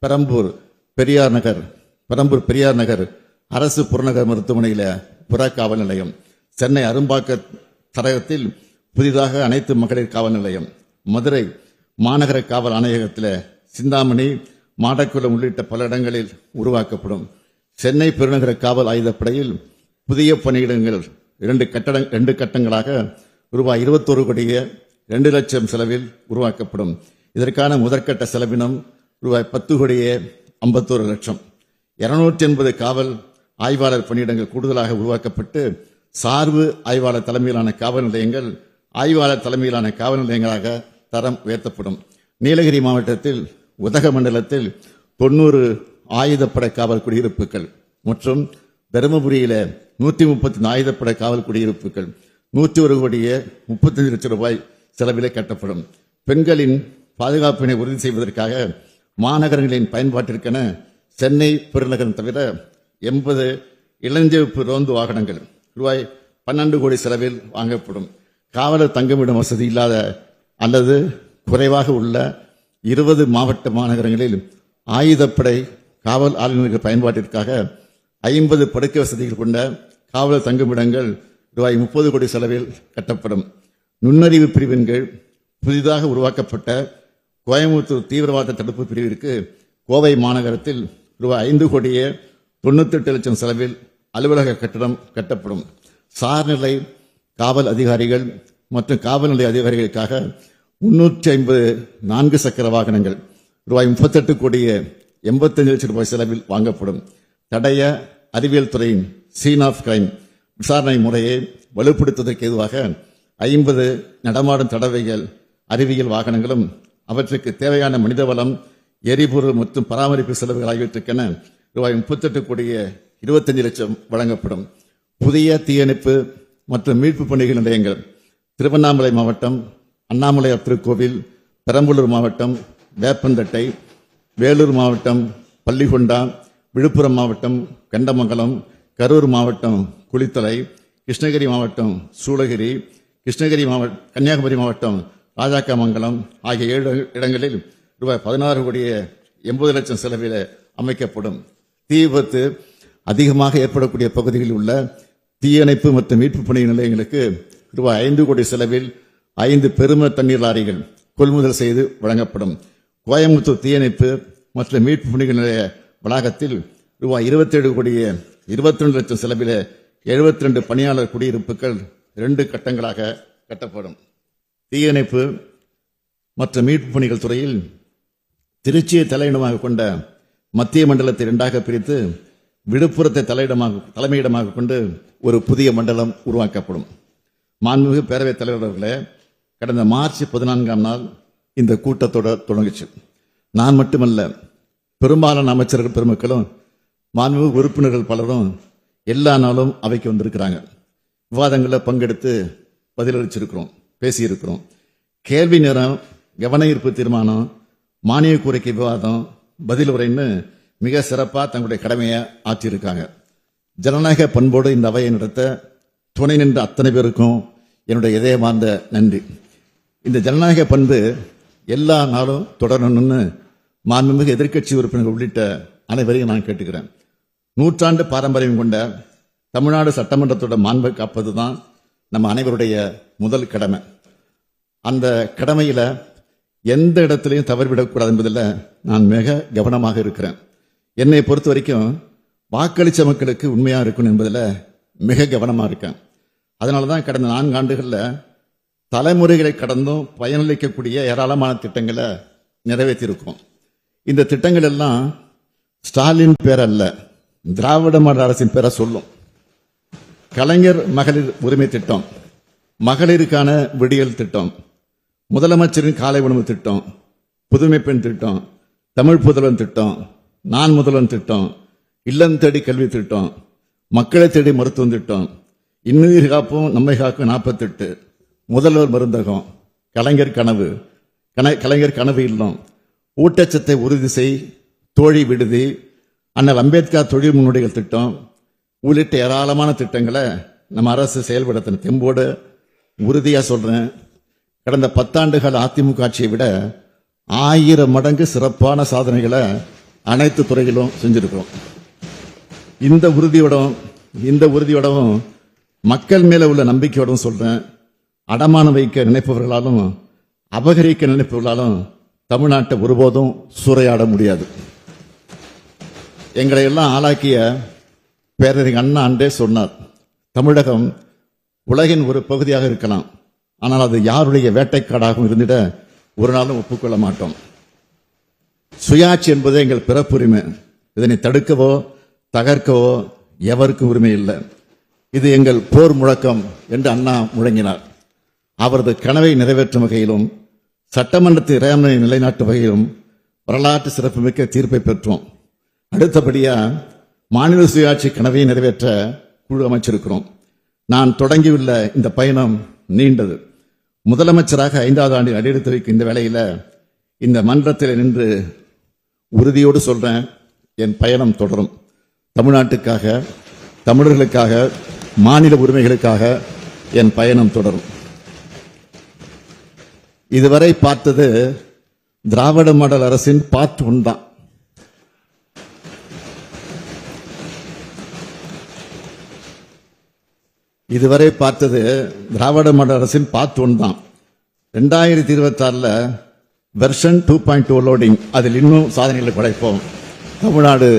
பெரம்பூர் பெரியார் நகர் அரசு புறநகர் மருத்துவமனையில புறக்காவல் நிலையம், சென்னை அரும்பாக்க சரகத்தில் புதிதாக அனைத்து மகளிர் காவல் நிலையம், மதுரை மாநகர காவல் ஆணையகத்தில் சிந்தாமணி, மாடக்குளம் உள்ளிட்ட பல இடங்களில் உருவாக்கப்படும். சென்னை பெருநகர காவல் ஆயுதப்படையில் புதிய பணியிடங்கள் 2 கட்டங்களாக ரூபாய் 21,02,00,000 செலவில் உருவாக்கப்படும். இதற்கான முதற்கட்ட செலவினம் ரூபாய் 10,51,00,000. 280 காவல் ஆய்வாளர் பணியிடங்கள் கூடுதலாக உருவாக்கப்பட்டு சார்பு ஆய்வாளர் தலைமையிலான காவல் நிலையங்கள் ஆய்வாளர் தலைமையிலான காவல் நிலையங்களாக தரம் உயர்த்தப்படும். நீலகிரி மாவட்டத்தில் உதகமண்டலத்தில் 90 ஆயுதப்படை காவல் குடியிருப்புகள் மற்றும் தருமபுரியில 134 ஆயுதப்படை காவல் குடியிருப்புகள் 101,35,00,000 ரூபாய் செலவிலே கட்டப்படும். பெண்களின் பாதுகாப்பினை உறுதி செய்வதற்காக மாநகரங்களின் பயன்பாட்டிற்கென சென்னை பெருநகரம் தவிர 80 இளஞ்சிவப்பு ரோந்து வாகனங்கள் ரூபாய் 12 கோடி செலவில் வாங்கப்படும். காவலர் தங்குமிடம் வசதி இல்லாத அல்லது குறைவாக உள்ள 20 மாவட்ட மாநகரங்களில் ஆயுதப்படை காவல் ஆளுநர்கள் பயன்பாட்டிற்காக 50 படுக்கை வசதிகள் கொண்ட காவலர் தங்குமிடங்கள் ரூபாய் 30 கோடி செலவில் கட்டப்படும். நுண்ணறிவு பிரிவின் கீழ் புதிதாக உருவாக்கப்பட்ட கோயம்புத்தூர் தீவிரவாத தடுப்பு பிரிவிற்கு கோவை மாநகரத்தில் ரூபாய் 5,98,00,000 செலவில் அலுவலக கட்டடம் கட்டப்படும். சார்நிலை காவல் அதிகாரிகள் மற்றும் காவல் நிலைய அதிகாரிகளுக்காக 350 4 சக்கர வாகனங்கள் ரூபாய் 38,85,00,000 ரூபாய் செலவில் வாங்கப்படும். தடய அறிவியல் துறையின் சீன் ஆஃப் கிரைம் விசாரணை முறையை வலுப்படுத்துவதற்கு ஏதுவாக 50 நடமாடும் தடவைகள் அறிவியல் வாகனங்களும் அவற்றுக்கு தேவையான மனித வளம், எரிபொருள் மற்றும் பராமரிப்பு செலவுகள் ஆகியவற்றுக்கென ரூபாய் 38 கோடியே 25 லட்சம் வழங்கப்படும். புதிய தீயணைப்பு மற்றும் மீட்பு பணிகள் நிலையங்கள் திருவண்ணாமலை மாவட்டம் அண்ணாமலையார் திருக்கோவில், பெரம்பலூர் மாவட்டம் வேப்பந்தட்டை, வேலூர் மாவட்டம் பள்ளிகொண்டா, விழுப்புரம் மாவட்டம் கண்டமங்கலம், கரூர் மாவட்டம் குளித்தலை, கிருஷ்ணகிரி மாவட்டம் சூளகிரி, கன்னியாகுமரி மாவட்டம் ராஜாக்கமங்கலம் ஆகிய 7 இடங்களில் ரூபாய் 16 கோடியே 80 லட்சம் செலவில் அமைக்கப்படும். தீ விபத்து அதிகமாக ஏற்படக்கூடிய பகுதிகளில் உள்ள தீயணைப்பு மற்றும் மீட்பு பணி நிலையங்களுக்கு ரூபாய் 5 கோடி செலவில் 5 பெரும தண்ணீர் லாரிகள் கொள்முதல் செய்து வழங்கப்படும். கோயம்புத்தூர் தீயணைப்பு மற்றும் மீட்பு பணிகள் நிலைய வளாகத்தில் ரூபாய் 27 கோடியே 22 லட்சம் செலவில் 72 பணியாளர் குடியிருப்புகள் 2 கட்டங்களாக கட்டப்படும். தீயணைப்பு மற்றும் மீட்பு பணிகள் துறையில் திருச்சியை தலையிடமாக கொண்ட மத்திய மண்டலத்தை 2ஆக பிரித்து விழுப்புரத்தை தலைமையிடமாக கொண்டு ஒரு புதிய மண்டலம் உருவாக்கப்படும். மாண்புமிகு பேரவைத் தலைவர் அவர்களே, கடந்த மார்ச் 14ஆம் நாள் இந்த கூட்டத்தொடர் தொடங்குச்சு. நான் மட்டுமல்ல, பெரும்பாலான அமைச்சர்கள் பெருமக்களும் மாண்புமிகு உறுப்பினர்கள் பலரும் எல்லா நாளும் அவைக்கு வந்திருக்கிறாங்க. விவாதங்களில் பங்கெடுத்து பதிலளிச்சிருக்கிறோம், பேசியிருக்கிறோம். கேள்வி நேரம், கவன ஈர்ப்பு தீர்மானம், மானிய கோரிக்கை விவாதம், பதில் உரைன்னு மிக சிறப்பாக தங்களுடைய கடமையை ஆற்றியிருக்காங்க. ஜனநாயக பண்போடு இந்த அவையை நடத்த துணை நின்ற அத்தனை பேருக்கும் என்னுடைய இதயமார்ந்த நன்றி. இந்த ஜனநாயக பண்பு எல்லா நாளும் தொடரணும்னு மாண்புமிகு எதிர்க்கட்சி உறுப்பினர்கள் உள்ளிட்ட அனைவரையும் நான் கேட்டுக்கிறேன். 100 ஆண்டு பாரம்பரியம் கொண்ட தமிழ்நாடு சட்டமன்றத்தோட மாண்பை காப்பது தான் நம்ம அனைவருடைய முதல் கடமை. அந்த கடமையில் எந்த இடத்துலையும் தவறிவிடக்கூடாது என்பதில் நான் மிக கவனமாக இருக்கிறேன். என்னை பொறுத்த வரைக்கும் வாக்களித்த மக்களுக்கு உண்மையாக இருக்கணும் என்பதில் மிக கவனமாக இருக்கேன். அதனால தான் கடந்த 4 ஆண்டுகளில் தலைமுறைகளை கடந்தும் பயனளிக்கக்கூடிய ஏராளமான திட்டங்களை நிறைவேற்றியிருக்கோம். இந்த திட்டங்கள் எல்லாம் ஸ்டாலின் பேர் அல்ல, திராவிட மாடல் அரசின் பேரை சொல்லும். கலைஞர் மகளிர் உரிமை திட்டம், மகளிருக்கான விடியல் திட்டம், முதலமைச்சரின் காலை உணவு திட்டம், புதுமை பெண் திட்டம், தமிழ் புதல்வன் திட்டம், நான் முதல்வன் திட்டம், இல்லம் தேடி கல்வி திட்டம், மக்களை தேடி மருத்துவம் திட்டம், இன்னுயிர் காப்போம் நம்மை காக்கும் 48, முதல்வர் மருந்தகம், கலைஞர் கனவு இல்லம், ஊட்டச்சத்தை உறுதி செய், தோழி விடுதி, அண்ணல் அம்பேத்கர் தொழில் முன்னோடிகள் திட்டம் உள்ளிட்ட ஏராளமான திட்டங்களை நம்ம அரசு செயல்படுத்தின தெம்போடு உறுதியாக சொல்றேன். கடந்த 10 ஆண்டுகள் அதிமுக ஆட்சியை விட 1000 மடங்கு சிறப்பான சாதனைகளை அனைத்து துறையிலும் செஞ்சிருக்கிறோம். இந்த உறுதியோடவும் மக்கள் மேல உள்ள நம்பிக்கையோடவும் சொல்றேன். அடமானம் வைக்க நினைப்பவர்களாலும் அபகரிக்க நினைப்பவர்களாலும் தமிழ்நாட்டை ஒருபோதும் சூறையாட முடியாது. எங்களை எல்லாம் ஆளாக்கிய பேரறிஞர் அண்ணா அன்றே சொன்னார், தமிழகம் உலகின் ஒரு பகுதியாக இருக்கலாம், ஆனால் அது யாருடைய வேட்டைக்காடாகவும் இருந்திட ஒரு நாளும் ஒப்புக்கொள்ள மாட்டோம். சுயாட்சி என்பது எங்கள் பிறப்புரிமை. இதனை தடுக்கவோ தகர்க்கவோ எவருக்கும் உரிமை இல்லை. இது எங்கள் போர் முழக்கம் என்று அண்ணா முழங்கினார். அவரது கனவை நிறைவேற்றும் வகையிலும் சட்டமன்றத்தை இறையாண்மை நிலைநாட்டும் வகையிலும் வரலாற்று சிறப்புமிக்க தீர்ப்பை பெற்றோம். அடுத்தபடியா மாநில சுயாட்சி கனவை நிறைவேற்ற குழு அமைச்சிருக்கிறோம். நான் தொடங்கியுள்ள இந்த பயணம் நீண்டது. முதலமைச்சராக 5வது ஆண்டில் அடியெடுத்து வைக்கும் இந்த வேளையில் இந்த மன்றத்தில் நின்று உறுதியோடு சொல்றேன், என் பயணம் தொடரும். தமிழ்நாட்டுக்காக, தமிழர்களுக்காக, மாநில உரிமைகளுக்காக என் பயணம் தொடரும். இதுவரை பார்த்தது திராவிட மாடல் அரசின் பார்ட் 1 தான். இதுவரை பார்த்தது திராவிட மாடல் அரசின் பார்ட் 1 தான். 2026 வெர்ஷன் 2.0 லோடிங், அதில் இன்னும் சாதனைகளை படைப்போம். தமிழ்நாடு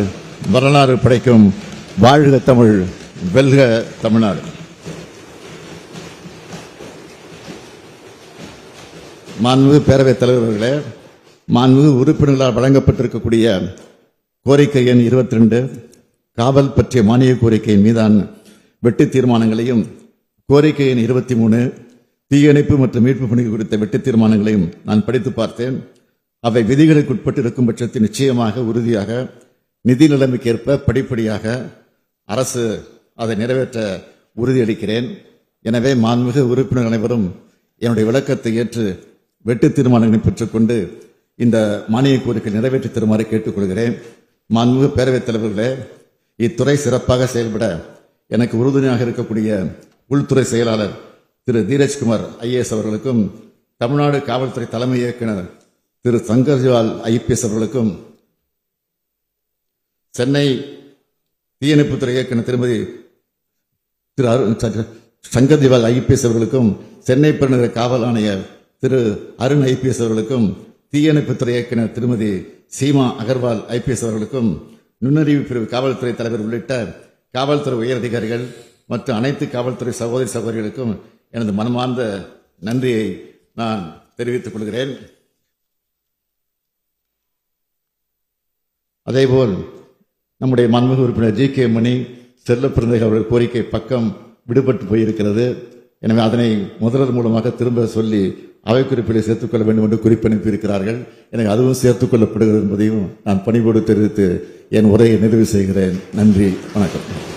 வரலாறு படைக்கும். வாழ்க தமிழ், வெல்க தமிழ்நாடு. மாண்புமிகு பேரவைத் தலைவர்களே, மாண்புமிகு உறுப்பினர்களால் வழங்கப்பட்டிருக்கக்கூடிய கோரிக்கை எண் 22 காவல் பற்றிய மானிய கோரிக்கையின் மீதான வெட்டு தீர்மானங்களையும், கோரிக்கை எண் 23 தீயணைப்பு மற்றும் மீட்பு பணிகள் குறித்த வெட்டு தீர்மானங்களையும் நான் படித்து பார்த்தேன். அவை விதிகளுக்கு உட்பட்டு இருக்கும் பட்சத்தில் நிச்சயமாக உறுதியாக நிதி நிலைமைக்கு ஏற்ப படிப்படியாக அரசு அதை நிறைவேற்ற உறுதியளிக்கிறேன். எனவே மாண்புமிகு உறுப்பினர் அனைவரும் என்னுடைய விளக்கத்தை ஏற்று வெட்டு தீர்மானங்களை பெற்றுக்கொண்டு இந்த மானிய கோரிக்கை நிறைவேற்றி தருமாறு கேட்டுக்கொள்கிறேன். மாண்புமிகு பேரவைத் தலைவர்களே, இத்துறை சிறப்பாக செயல்பட எனக்கு உறுதுணையாக இருக்கக்கூடிய உள்துறை செயலாளர் திரு தீரஜ்குமார் ஐஏஎஸ் அவர்களுக்கும், தமிழ்நாடு காவல்துறை தலைமை இயக்குனர் திரு சங்கர்ஜிவால் ஐபிஎஸ் அவர்களுக்கும், சென்னை தீயணைப்புத்துறை இயக்குனர் திருமதி திரு சங்கர்ஜிவால் ஐபிஎஸ் அவர்களுக்கும், சென்னை பெருநகர காவல் ஆணையர் திரு அருண் ஐபிஎஸ் அவர்களுக்கும், தீயணைப்புத்துறை இயக்குனர் திருமதி சீமா அகர்வால் ஐபிஎஸ் அவர்களுக்கும், நுண்ணறிவு பிரிவு காவல்துறை தலைவர் உள்ளிட்ட காவல்துறை உயரதிகாரிகள் மற்றும் அனைத்து காவல்துறை சகோதரி சகோதரிகளுக்கும் எனது மனமார்ந்த நன்றியை நான் தெரிவித்துக் கொள்கிறேன். அதேபோல் நம்முடைய மாண்புமிகு உறுப்பினர் ஜி.கே. மணி செல்லப்பிறந்தகை அவர்கள் கோரிக்கை பக்கம் விடுபட்டு போயிருக்கிறது. எனவே அதனை முதல்வர் மூலமாக திரும்ப சொல்லி அவை குறிப்பில் சேர்த்துக் கொள்ள வேண்டும் என்று குறிப்பனுப்பியிருக்கிறார்கள். எனக்கு அதுவும் சேர்த்துக் கொள்ளப்படுகிறது என்பதையும் நான் பணிவோடு தெரிவித்து என் உரையை நிறைவு செய்கிறேன். நன்றி, வணக்கம்.